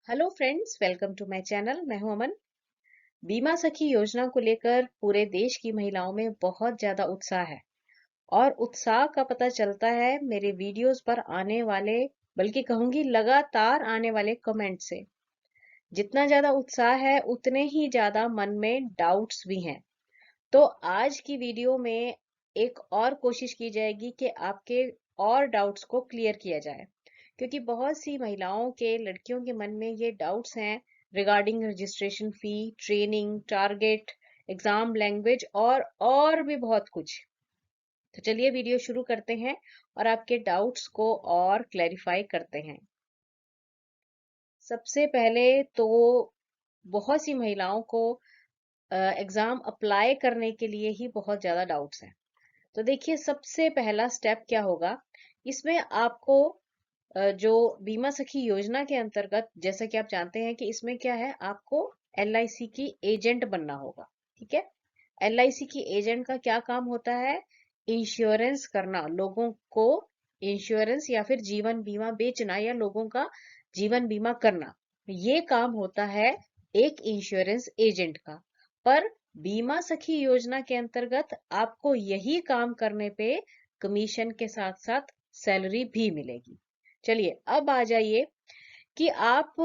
Hello friends, welcome to my channel. मैं हूं अमन। बीमा सखी योजना को लेकर पूरे देश की महिलाओं में बहुत ज्यादा उत्साह है और उत्साह का पता चलता है मेरे वीडियोस पर आने वाले, बल्कि कहूंगी लगातार आने वाले कमेंट से। जितना ज्यादा उत्साह है उतने ही ज्यादा मन में डाउट्स भी हैं। तो आज की वीडियो में एक और कोशिश की जाएगी कि आपके और डाउट्स को क्लियर किया जाए, क्योंकि बहुत सी महिलाओं के, लड़कियों के मन में ये डाउट्स हैं regarding registration fee, training, target, exam language और भी बहुत कुछ। तो चलिए वीडियो शुरू करते हैं और आपके डाउट्स को और क्लैरिफाई करते हैं। सबसे पहले तो बहुत सी महिलाओं को एग्जाम अप्लाई करने के लिए ही बहुत ज्यादा डाउट्स हैं। तो देखिए, सबसे पहला स्टेप क्या होगा इसमें। आपको जो बीमा सखी योजना के अंतर्गत, जैसा कि आप जानते हैं कि इसमें क्या है, आपको एलआईसी की एजेंट बनना होगा। ठीक है। एलआईसी की एजेंट का क्या काम होता है? इंश्योरेंस करना, लोगों को इंश्योरेंस या फिर जीवन बीमा बेचना या लोगों का जीवन बीमा करना, ये काम होता है एक इंश्योरेंस एजेंट का। पर बीमा सखी योजना के अंतर्गत आपको यही काम करने पे कमीशन के साथ साथ सैलरी भी मिलेगी। चलिए अब आ जाइए कि आप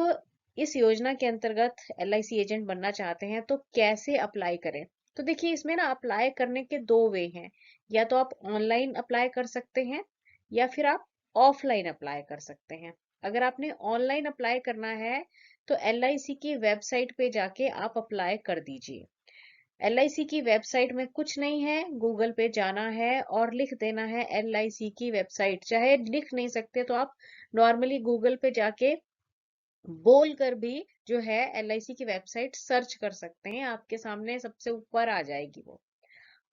इस योजना के अंतर्गत एलआईसी एजेंट बनना चाहते हैं तो कैसे अप्लाई करें। तो देखिए, इसमें ना अप्लाई करने के दो वे हैं। या तो आप ऑनलाइन अप्लाई कर सकते हैं या फिर आप ऑफलाइन अप्लाई कर सकते हैं। अगर आपने ऑनलाइन अप्लाई करना है तो एलआईसी की वेबसाइट पे जाके आप अप्लाई कर दीजिए। एलआईसी की वेबसाइट में कुछ नहीं है, गूगल पे जाना है और लिख देना है एलआईसी की वेबसाइट। चाहे लिख नहीं सकते तो आप नॉर्मली गूगल पे जाके बोल कर भी जो है एलआईसी की वेबसाइट सर्च कर सकते हैं, आपके सामने सबसे ऊपर आ जाएगी वो।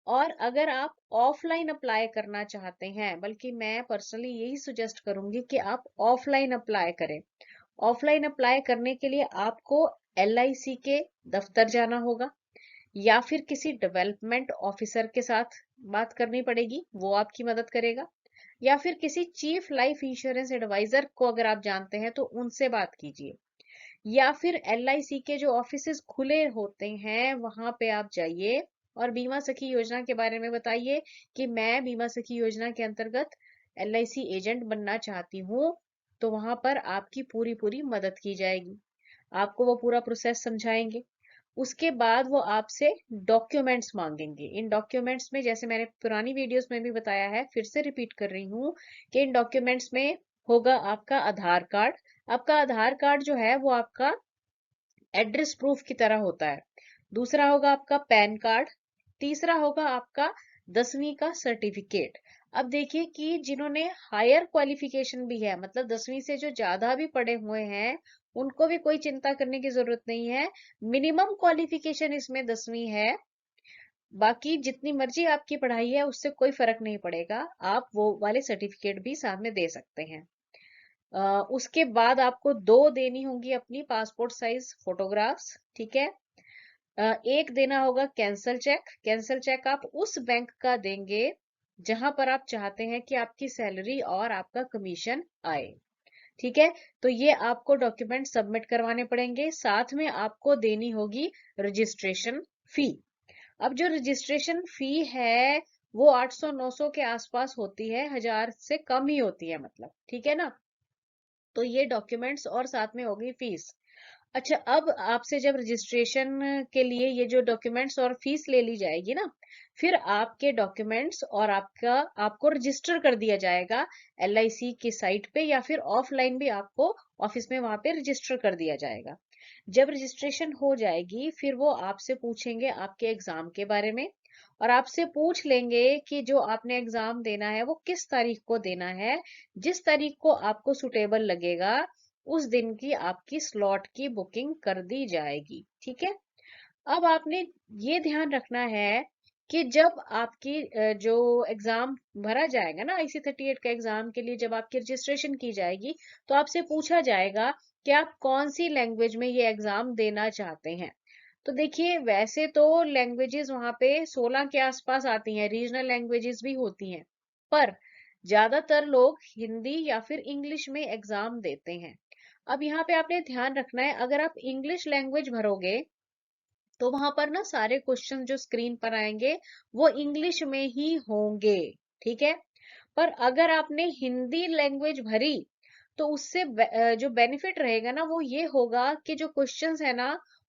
और अगर आप ऑफलाइन अप्लाई करना चाहते हैं, बल्कि मैं पर्सनली यही सुजेस्ट करूंगी कि आप ऑफलाइन अप्लाई करें। ऑफलाइन अप्लाई करने के लिए आपको एलआईसी के दफ्तर जाना होगा या फिर किसी डेवलपमेंट ऑफिसर के साथ बात करनी पड़ेगी, वो आपकी मदद करेगा। या फिर किसी चीफ लाइफ इंश्योरेंस एडवाइजर को अगर आप जानते हैं तो उनसे बात कीजिए। या फिर एलआईसी के जो ऑफिसेज खुले होते हैं वहां पे आप जाइए और बीमा सखी योजना के बारे में बताइए कि मैं बीमा सखी योजना के अंतर्गत एलआईसी एजेंट बनना चाहती हूँ। तो वहां पर आपकी पूरी पूरी मदद की जाएगी, आपको वो पूरा प्रोसेस समझाएंगे। उसके बाद वो आपसे डॉक्यूमेंट्स मांगेंगे। इन डॉक्यूमेंट्स में, जैसे मैंने पुरानी वीडियोस में भी बताया है, फिर से रिपीट कर रही हूँ कि इन डॉक्यूमेंट्स में होगा आपका आधार कार्ड। आपका आधार कार्ड जो है वो आपका एड्रेस प्रूफ की तरह होता है। दूसरा होगा आपका पैन कार्ड। तीसरा होगा आपका 10वीं का सर्टिफिकेट। अब देखिए कि जिन्होंने हायर क्वालिफिकेशन भी है, मतलब 10वीं से जो ज्यादा भी पढ़े हुए हैं, उनको भी कोई चिंता करने की जरूरत नहीं है। मिनिमम क्वालिफिकेशन इसमें 10वीं है। बाकी जितनी मर्जी आपकी पढ़ाई है उससे कोई फर्क नहीं पड़ेगा, आप वो वाले सर्टिफिकेट भी साथ में दे सकते हैं। उसके बाद आपको दो देनी होंगी अपनी पासपोर्ट साइज फोटोग्राफ्स। ठीक है। एक देना होगा कैंसल चेक। कैंसल चेक आप उस बैंक का देंगे जहां पर आप चाहते हैं कि आपकी सैलरी और आपका कमीशन आए। ठीक है। तो ये आपको डॉक्यूमेंट सबमिट करवाने पड़ेंगे। साथ में आपको देनी होगी रजिस्ट्रेशन फी। अब जो रजिस्ट्रेशन फी है वो 800-900 के आसपास होती है, 1000 से कम ही होती है, मतलब। ठीक है ना। तो ये डॉक्यूमेंट्स और साथ में होगी फीस। अच्छा, अब आपसे जब रजिस्ट्रेशन के लिए ये जो डॉक्यूमेंट्स और फीस ले ली जाएगी ना, फिर आपके डॉक्यूमेंट्स और आपको रजिस्टर कर दिया जाएगा एलआईसी की साइट पे, या फिर ऑफलाइन भी आपको ऑफिस में वहां पे रजिस्टर कर दिया जाएगा। जब रजिस्ट्रेशन हो जाएगी फिर वो आपसे पूछेंगे आपके एग्जाम के बारे में, और आपसे पूछ लेंगे कि जो आपने एग्जाम देना है वो किस तारीख को देना है। जिस तारीख को आपको सुटेबल लगेगा उस दिन की आपकी स्लॉट की बुकिंग कर दी जाएगी। ठीक है। अब आपने ये ध्यान रखना है कि जब आपकी जो एग्जाम भरा जाएगा ना, IC38 का एग्जाम के लिए जब आपकी रजिस्ट्रेशन की जाएगी तो आपसे पूछा जाएगा कि आप कौन सी लैंग्वेज में ये एग्जाम देना चाहते हैं। तो देखिए, वैसे तो लैंग्वेजेस वहां पे 16 के आसपास आती हैं, रीजनल लैंग्वेजेस भी होती हैं, पर ज्यादातर लोग हिंदी या फिर इंग्लिश में एग्जाम देते हैं। अब यहाँ पे आपने ध्यान रखना है, अगर आप इंग्लिश लैंग्वेज भरोगे तो वहां पर ना सारे क्वेश्चन जो स्क्रीन पर आएंगे वो इंग्लिश में ही होंगे, ठीक है। पर अगर आपने हिंदी लैंग्वेज भरी तो उससे जो बेनिफिट रहेगा ना वो ये होगा कि जो क्वेश्चंस है ना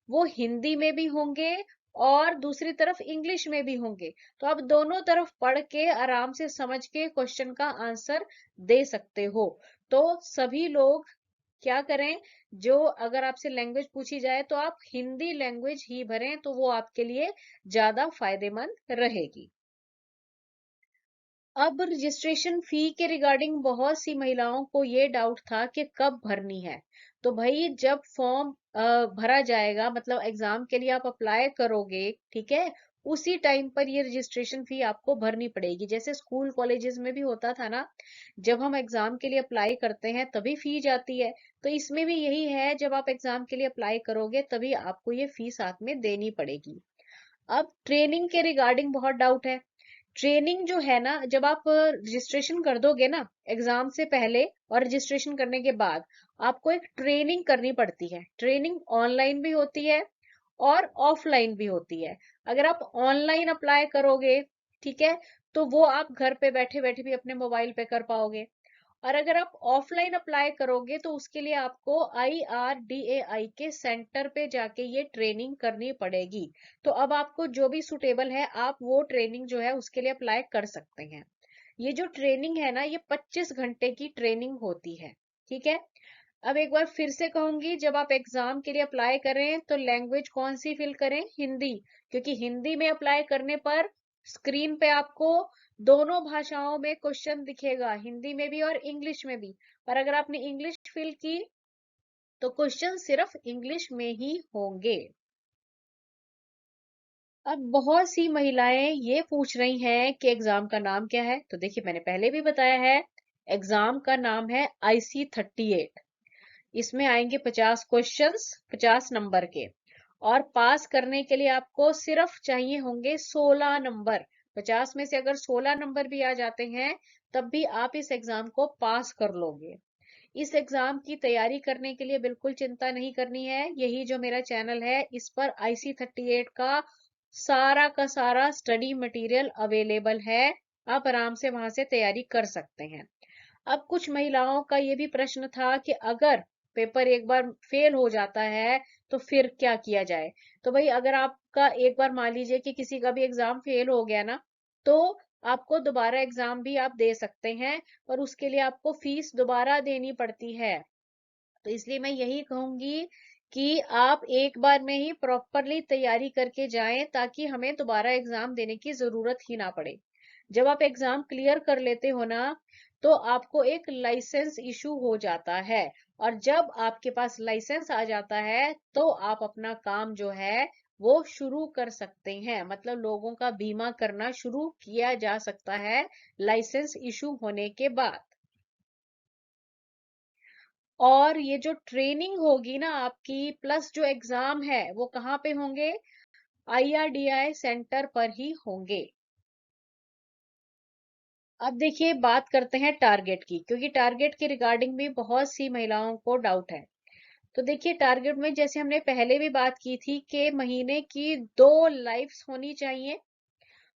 वो हिंदी में भी होंगे और दूसरी तरफ इंग्लिश में भी होंगे। तो आप दोनों तरफ पढ़ के आराम से समझ के क्वेश्चन का आंसर दे सकते हो। तो सभी लोग क्या करें, जो अगर आपसे लैंग्वेज पूछी जाए तो आप हिंदी लैंग्वेज ही भरें, तो वो आपके लिए ज्यादा फायदेमंद रहेगी। अब रजिस्ट्रेशन फी के रिगार्डिंग बहुत सी महिलाओं को ये डाउट था कि कब भरनी है। तो भाई जब फॉर्म भरा जाएगा, मतलब एग्जाम के लिए आप अप्लाई करोगे, ठीक है, उसी टाइम पर ये रजिस्ट्रेशन फी आपको भरनी पड़ेगी। जैसे स्कूल कॉलेजेस में भी होता था ना, जब हम एग्जाम के लिए अप्लाई करते हैं तभी फी जाती है, तो इसमें भी यही है, जब आप एग्जाम के लिए अप्लाई करोगे तभी आपको ये फी साथ में देनी पड़ेगी। अब ट्रेनिंग के रिगार्डिंग बहुत डाउट है। ट्रेनिंग जो है ना, जब आप रजिस्ट्रेशन कर दोगे ना एग्जाम से पहले और रजिस्ट्रेशन करने के बाद, आपको एक ट्रेनिंग करनी पड़ती है। ट्रेनिंग ऑनलाइन भी होती है और ऑफलाइन भी होती है। अगर आप ऑनलाइन अप्लाई करोगे, ठीक है, तो वो आप घर पे बैठे बैठे भी अपने मोबाइल पे कर पाओगे। और अगर आप ऑफलाइन अप्लाई करोगे तो उसके लिए आपको IRDAI के सेंटर पे जाके ये ट्रेनिंग करनी पड़ेगी। तो अब आपको जो भी सुटेबल है आप वो ट्रेनिंग जो है उसके लिए अप्लाई कर सकते हैं। ये जो ट्रेनिंग है ना ये 25 घंटे की ट्रेनिंग होती है, ठीक है। अब एक बार फिर से कहूंगी, जब आप एग्जाम के लिए अप्लाई करें तो लैंग्वेज कौन सी फिल करें, हिंदी, क्योंकि हिंदी में अप्लाई करने पर स्क्रीन पे आपको दोनों भाषाओं में क्वेश्चन दिखेगा, हिंदी में भी और इंग्लिश में भी। पर अगर आपने इंग्लिश फिल की तो क्वेश्चन सिर्फ इंग्लिश में ही होंगे। अब बहुत सी महिलाएं ये पूछ रही हैं कि एग्जाम का नाम क्या है। तो देखिए मैंने पहले भी बताया है, एग्जाम का नाम है IC38। इसमें आएंगे 50 क्वेश्चंस, 50 नंबर के, और पास करने के लिए आपको सिर्फ चाहिए होंगे 16 नंबर। 50 में से अगर 16 नंबर भी आ जाते हैं तब भी आप इस एग्जाम को पास कर लोगे। इस एग्जाम की तैयारी करने के लिए बिल्कुल चिंता नहीं करनी है। यही जो मेरा चैनल है इस पर IC38 का सारा स्टडी मटेरियल अवेलेबल है। आप आराम से वहां से तैयारी कर सकते हैं। अब कुछ महिलाओं का ये भी प्रश्न था कि अगर पेपर एक बार फेल हो जाता है तो फिर क्या किया जाए। तो भाई अगर आपका एक बार मान लीजिए कि किसी का भी एग्जाम फेल हो गया ना, तो आपको दोबारा एग्जाम भी आप दे सकते हैं, और उसके लिए आपको फीस दोबारा देनी पड़ती है। तो इसलिए मैं यही कहूंगी कि आप एक बार में ही प्रॉपरली तैयारी करके जाएं, ताकि हमें दोबारा एग्जाम देने की जरूरत ही ना पड़े। जब आप एग्जाम क्लियर कर लेते हो ना तो आपको एक लाइसेंस इशू हो जाता है, और जब आपके पास लाइसेंस आ जाता है तो आप अपना काम जो है वो शुरू कर सकते हैं। मतलब लोगों का बीमा करना शुरू किया जा सकता है लाइसेंस इशू होने के बाद। और ये जो ट्रेनिंग होगी ना आपकी प्लस जो एग्जाम है वो कहाँ पे होंगे, IRDAI सेंटर पर ही होंगे। अब देखिए बात करते हैं टारगेट की, क्योंकि टारगेट के रिगार्डिंग भी बहुत सी महिलाओं को डाउट है। तो देखिए टारगेट में जैसे हमने पहले भी बात की थी कि महीने की 2 लाइव्स होनी चाहिए,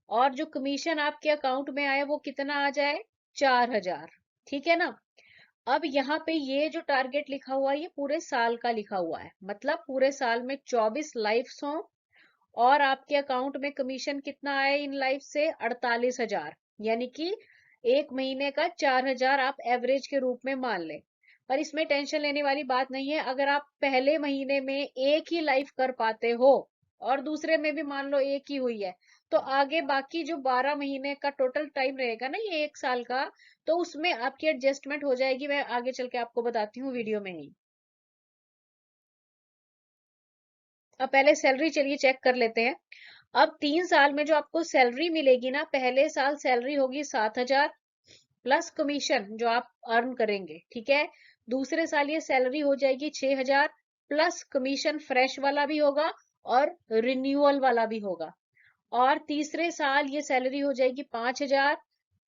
और जो कमीशन आपके अकाउंट में आए वो कितना आ जाए, 4,000, ठीक है ना। अब यहाँ पे ये जो टारगेट लिखा हुआ है ये पूरे साल का लिखा हुआ है, मतलब पूरे साल में 24 लाइव्स हों, और आपके अकाउंट में कमीशन कितना आए इन लाइफ से, 48,000। यानी कि एक महीने का 4,000 आप एवरेज के रूप में मान लें। पर इसमें टेंशन लेने वाली बात नहीं है, अगर आप पहले महीने में एक ही लाइफ कर पाते हो और दूसरे में भी मान लो एक ही हुई है, तो आगे बाकी जो 12 महीने का टोटल टाइम रहेगा ना, ये एक साल का, तो उसमें आपकी एडजस्टमेंट हो जाएगी। मैं आगे चल के आपको बताती हूँ वीडियो में ही। अब पहले सैलरी चलिए चेक कर लेते हैं। अब 3 साल में जो आपको सैलरी मिलेगी ना, पहले साल सैलरी होगी 7,000 प्लस कमीशन जो आप अर्न करेंगे, ठीक है। दूसरे साल ये सैलरी हो जाएगी 6,000 प्लस कमीशन, फ्रेश वाला भी होगा और रिन्यूअल वाला भी होगा। और तीसरे साल ये सैलरी हो जाएगी 5,000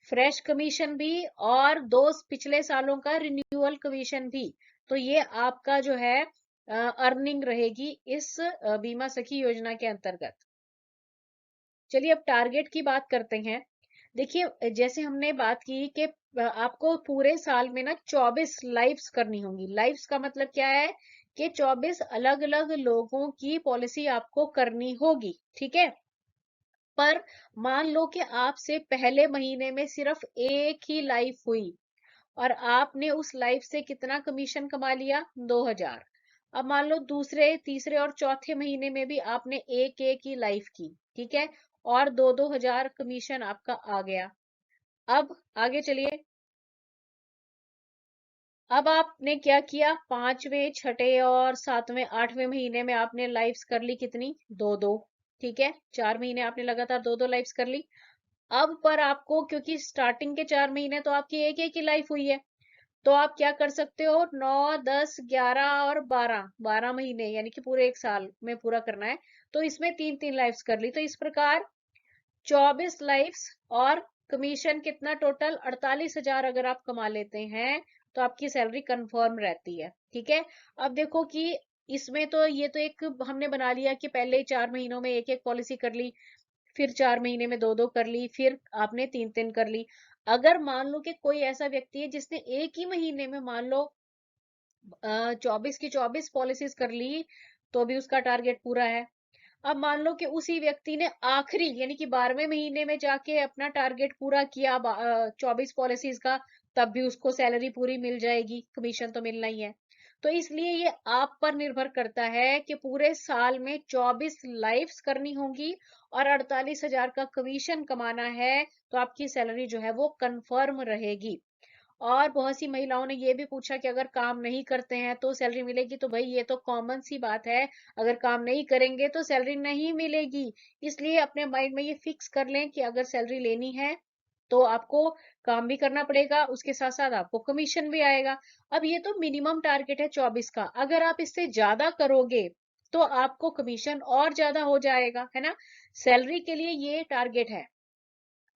फ्रेश कमीशन भी और दो पिछले सालों का रिन्यूअल कमीशन भी। तो ये आपका जो है अर्निंग रहेगी इस बीमा सखी योजना के अंतर्गत। चलिए अब टारगेट की बात करते हैं। देखिए जैसे हमने बात की कि आपको पूरे साल में ना 24 लाइव्स करनी होंगी। लाइव्स का मतलब क्या है कि 24 अलग अलग लोगों की पॉलिसी आपको करनी होगी, ठीक है। पर मान लो कि आपसे पहले महीने में सिर्फ एक ही लाइफ हुई और आपने उस लाइफ से कितना कमीशन कमा लिया, 2000। अब मान लो दूसरे तीसरे और चौथे महीने में भी आपने एक एक ही लाइफ की, ठीक है, और 2-2 हजार कमीशन आपका आ गया। अब आगे चलिए। अब आपने क्या किया, पांचवें छठे और सातवें आठवें महीने में आपने लाइफ्स कर ली कितनी, दो दो, ठीक है, 4 महीने आपने लगातार दो दो लाइफ्स कर ली। अब पर आपको, क्योंकि स्टार्टिंग के 4 महीने तो आपकी एक एक ही लाइफ हुई है, तो आप क्या कर सकते हो, 9, 10, 11 और 12 महीने यानी कि पूरे एक साल में पूरा करना है, तो इसमें तीन तीन लाइफ्स कर ली। तो इस प्रकार 24 लाइफ्स और कमीशन कितना, टोटल 48 हजार अगर आप कमा लेते हैं तो आपकी सैलरी कंफर्म रहती है, ठीक है। अब देखो कि इसमें तो ये तो एक हमने बना लिया कि पहले 4 महीनों में एक एक पॉलिसी कर ली, फिर 4 महीने में दो दो कर ली, फिर आपने तीन तीन कर ली। अगर मान लो कि कोई ऐसा व्यक्ति है जिसने एक ही महीने में मान लो 24 की 24 पॉलिसीज कर ली, तो भी उसका टारगेट पूरा है। अब मान लो कि उसी व्यक्ति ने आखिरी यानी कि 12वें महीने में जाके अपना टारगेट पूरा किया 24 पॉलिसीज का, तब भी उसको सैलरी पूरी मिल जाएगी, कमीशन तो मिलना ही है। तो इसलिए ये आप पर निर्भर करता है कि पूरे साल में 24 लाइफ्स करनी होंगी और 48 हजार का कमीशन कमाना है, तो आपकी सैलरी जो है वो कंफर्म रहेगी। और बहुत सी महिलाओं ने ये भी पूछा कि अगर काम नहीं करते हैं तो सैलरी मिलेगी, तो भाई ये तो कॉमन सी बात है, अगर काम नहीं करेंगे तो सैलरी नहीं मिलेगी। इसलिए अपने माइंड में ये फिक्स कर लें कि अगर सैलरी लेनी है तो आपको काम भी करना पड़ेगा, उसके साथ साथ आपको कमीशन भी आएगा। अब ये तो मिनिमम टारगेट है 24 का, अगर आप इससे ज्यादा करोगे तो आपको कमीशन और ज्यादा हो जाएगा, है ना। सैलरी के लिए ये टारगेट है।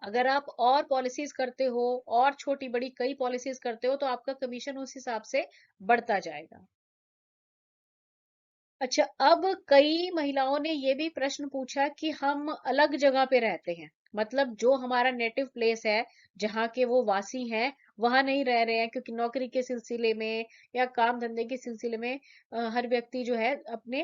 अगर आप और पॉलिसीज करते हो और छोटी बड़ी कई पॉलिसीज करते हो तो आपका कमीशन उस हिसाब से बढ़ता जाएगा। अच्छा, अब कई महिलाओं ने ये भी प्रश्न पूछा कि हम अलग जगह पे रहते हैं, मतलब जो हमारा नेटिव प्लेस है, जहाँ के वो वासी हैं, वहां नहीं रह रहे हैं, क्योंकि नौकरी के सिलसिले में या काम धंधे के सिलसिले में हर व्यक्ति जो है अपने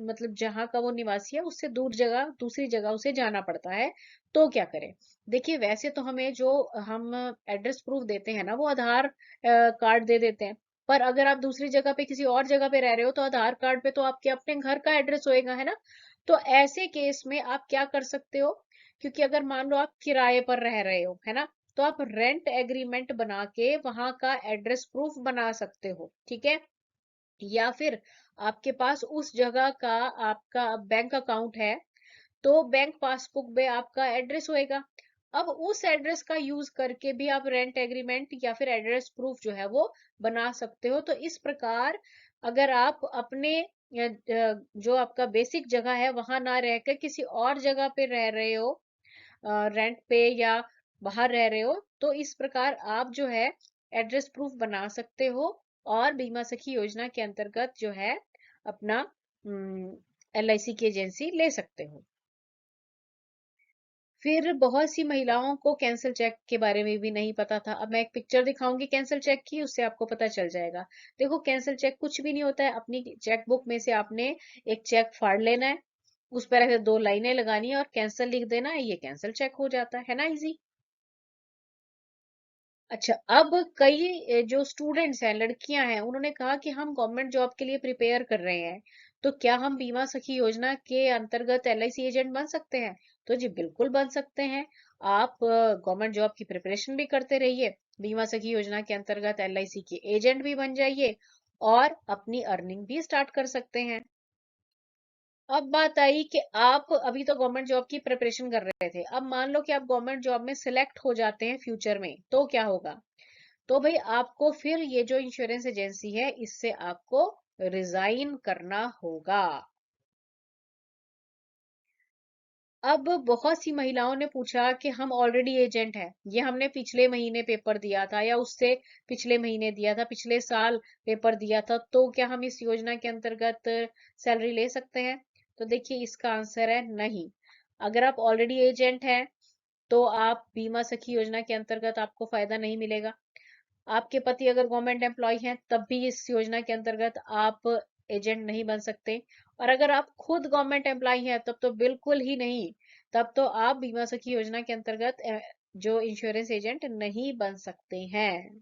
मतलब जहाँ का वो निवासी है उससे दूर जगह दूसरी जगह उसे जाना पड़ता है। तो क्या करें। देखिए वैसे तो हमें जो हम एड्रेस प्रूफ देते हैं ना, वो आधार कार्ड दे देते हैं। पर अगर आप दूसरी जगह पे किसी और जगह पे रह रहे हो तो आधार कार्ड पे तो आपके अपने घर का एड्रेस होएगा, है ना। तो ऐसे केस में आप क्या कर सकते हो, क्योंकि अगर मान लो आप किराए पर रह रहे हो, है ना, तो आप रेंट एग्रीमेंट बना के वहां का एड्रेस प्रूफ बना सकते हो, ठीक है। या फिर आपके पास उस जगह का आपका बैंक अकाउंट है, तो बैंक पासबुक में आपका एड्रेस होएगा। अब उस एड्रेस का यूज करके भी आप रेंट एग्रीमेंट या फिर एड्रेस प्रूफ जो है वो बना सकते हो। तो इस प्रकार अगर आप अपने जो आपका बेसिक जगह है वहां ना रहकर किसी और जगह पे रह रहे हो, रेंट पे या बाहर रह रहे हो, तो इस प्रकार आप जो है एड्रेस प्रूफ बना सकते हो और बीमा सखी योजना के अंतर्गत जो है अपना LIC की एजेंसी ले सकते हो। फिर बहुत सी महिलाओं को कैंसल चेक के बारे में भी नहीं पता था। अब मैं एक पिक्चर दिखाऊंगी कैंसल चेक की, उससे आपको पता चल जाएगा। देखो कैंसल चेक कुछ भी नहीं होता है, अपनी चेक बुक में से आपने एक चेक फाड़ लेना है, उस पर ऐसे दो लाइनें लगानी है और कैंसल लिख देना है, ये कैंसल चेक हो जाता है ना, इजी। अच्छा, अब कई जो स्टूडेंट्स हैं, लड़कियां हैं, उन्होंने कहा कि हम गवर्नमेंट जॉब के लिए प्रिपेयर कर रहे हैं, तो क्या हम बीमा सखी योजना के अंतर्गत LIC एजेंट बन सकते हैं। तो जी बिल्कुल बन सकते हैं। आप गवर्नमेंट जॉब की प्रिपरेशन भी करते रहिए, बीमा सखी योजना के अंतर्गत LIC के एजेंट भी बन जाइए और अपनी अर्निंग भी स्टार्ट कर सकते हैं। अब बात आई कि आप अभी तो गवर्नमेंट जॉब की प्रिपरेशन कर रहे थे, अब मान लो कि आप गवर्नमेंट जॉब में सिलेक्ट हो जाते हैं फ्यूचर में, तो क्या होगा। तो भाई आपको फिर ये जो इंश्योरेंस एजेंसी है इससे आपको रिजाइन करना होगा। अब बहुत सी महिलाओं ने पूछा कि हम ऑलरेडी एजेंट हैं, ये हमने पिछले महीने पेपर दिया था या उससे पिछले महीने दिया था, पिछले साल पेपर दिया था, तो क्या हम इस योजना के अंतर्गत सैलरी ले सकते हैं? तो देखिए इसका आंसर है नहीं। अगर आप ऑलरेडी एजेंट हैं तो आप बीमा सखी योजना के अंतर्गत आपको फायदा नहीं मिलेगा। आपके पति अगर गवर्नमेंट एम्प्लॉय हैं तब भी इस योजना के अंतर्गत आप एजेंट नहीं बन सकते, और अगर आप खुद गवर्नमेंट एम्प्लॉय हैं तब तो बिल्कुल ही नहीं। तब तो आप बीमा सखी योजना के अंतर्गत जो इंश्योरेंस एजेंट नहीं बन सकते हैं।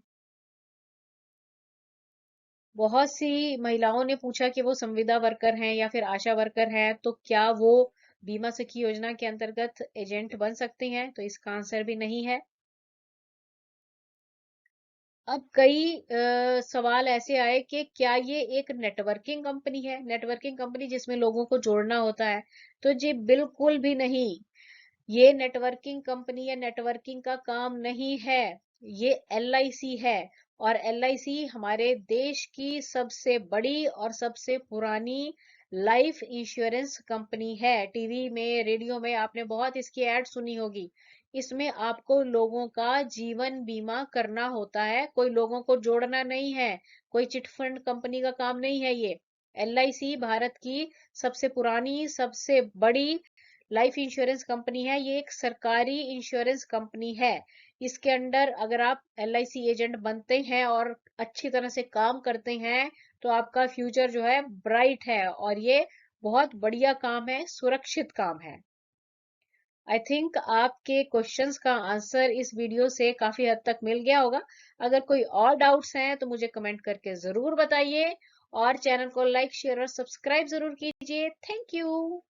बहुत सी महिलाओं ने पूछा कि वो संविदा वर्कर हैं या फिर आशा वर्कर हैं, तो क्या वो बीमा सखी योजना के अंतर्गत एजेंट बन सकते हैं? तो इसका आंसर भी नहीं है। अब कई सवाल ऐसे आए कि क्या ये एक नेटवर्किंग कंपनी है, नेटवर्किंग कंपनी जिसमें लोगों को जोड़ना होता है? तो जी बिल्कुल भी नहीं। ये नेटवर्किंग कंपनी या नेटवर्किंग का काम नहीं है। ये एलआईसी है, और एलआईसी हमारे देश की सबसे बड़ी और सबसे पुरानी लाइफ इंश्योरेंस कंपनी है। टीवी में, रेडियो में आपने बहुत इसकी ऐड सुनी होगी। इसमें आपको लोगों का जीवन बीमा करना होता है, कोई लोगों को जोड़ना नहीं है, कोई चिट फंड कंपनी का काम नहीं है ये। एलआईसी भारत की सबसे पुरानी, सबसे बड़ी लाइफ इंश्योरेंस कंपनी है। ये एक सरकारी इंश्योरेंस कंपनी है। इसके अंडर अगर आप एलआईसी एजेंट बनते हैं और अच्छी तरह से काम करते हैं तो आपका फ्यूचर जो है ब्राइट है, और ये बहुत बढ़िया काम है, सुरक्षित काम है। आई थिंक आपके क्वेश्चंस का आंसर इस वीडियो से काफी हद तक मिल गया होगा। अगर कोई और डाउट्स हैं तो मुझे कमेंट करके जरूर बताइए, और चैनल को लाइक, शेयर और सब्सक्राइब जरूर कीजिए। Thank you.